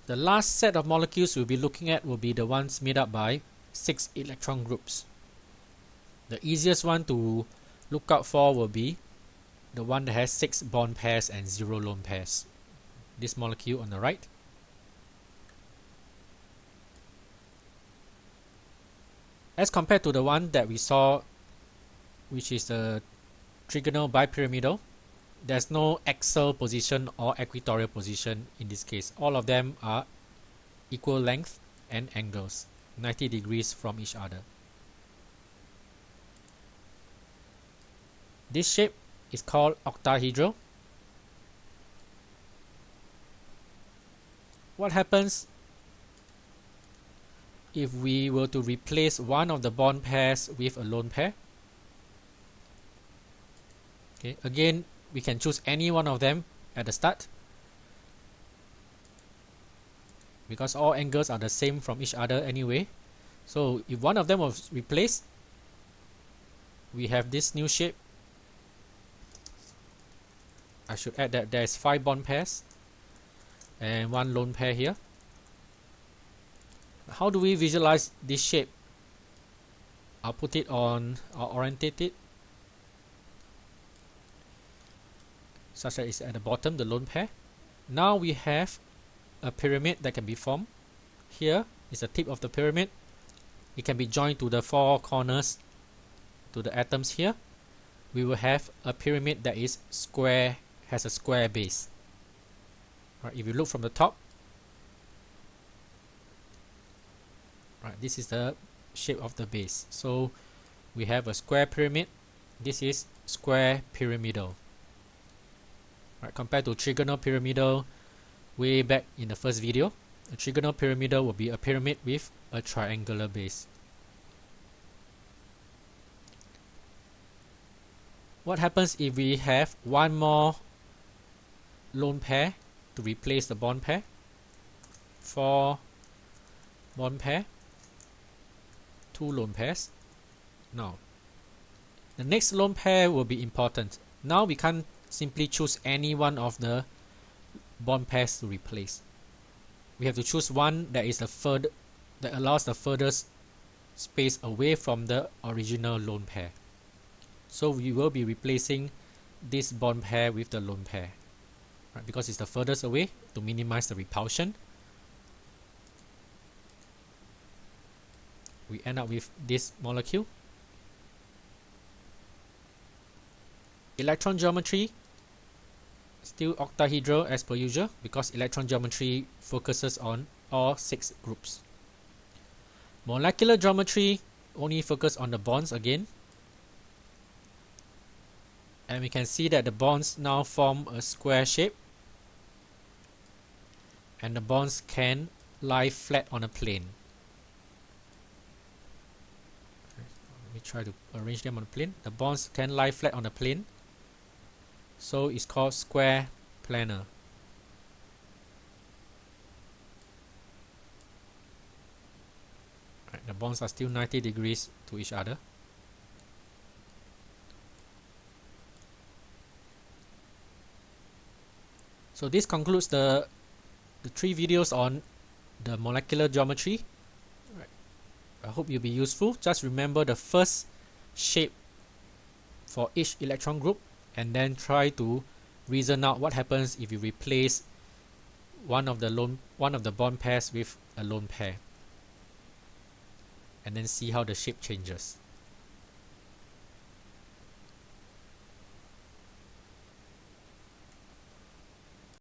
The last set of molecules we'll be looking at will be the ones made up by 6 electron groups. The easiest one to look out for will be the one that has 6 bond pairs and 0 lone pairs. This molecule on the right. As compared to the one that we saw, which is the trigonal bipyramidal, there's no axial position or equatorial position in this case. All of them are equal length and angles, 90 degrees from each other. This shape is called octahedral. What happens if we were to replace one of the bond pairs with a lone pair? Okay, again, we can choose any one of them at the start because all angles are the same from each other anyway. So if one of them was replaced, we have this new shape. I should add that there is 5 bond pairs and 1 lone pair here. How do we visualize this shape? I'll put it on, I'll orientate it such that it's at the bottom, the lone pair. Now we have a pyramid that can be formed. Here is the tip of the pyramid. It can be joined to the 4 corners, to the atoms here. We will have a pyramid that is square, has a square base. Right, if you look from the top, right, this is the shape of the base. So we have a square pyramid. This is square pyramidal. Right, compared to trigonal pyramidal way back in the first video, a trigonal pyramidal will be a pyramid with a triangular base. What happens if we have one more lone pair to replace the bond pair? 4 bond pair, 2 lone pairs. Now, the next lone pair will be important. Now we can't simply choose any one of the bond pairs to replace. We have to choose one that is that allows the furthest space away from the original lone pair. So we will be replacing this bond pair with the lone pair, right, because it's the furthest away to minimize the repulsion. We end up with this molecule. Electron geometry, still octahedral as per usual, because electron geometry focuses on all 6 groups. Molecular geometry only focus on the bonds again. And we can see that the bonds now form a square shape. And the bonds can lie flat on a plane. Let me try to arrange them on a plane. The bonds can lie flat on a plane. So it's called square planar. Right, the bonds are still 90 degrees to each other. So this concludes the 3 videos on the molecular geometry. Right. I hope you'll be useful. Just remember the first shape for each electron group, and then try to reason out what happens if you replace one of the bond pairs with a lone pair, and then see how the shape changes.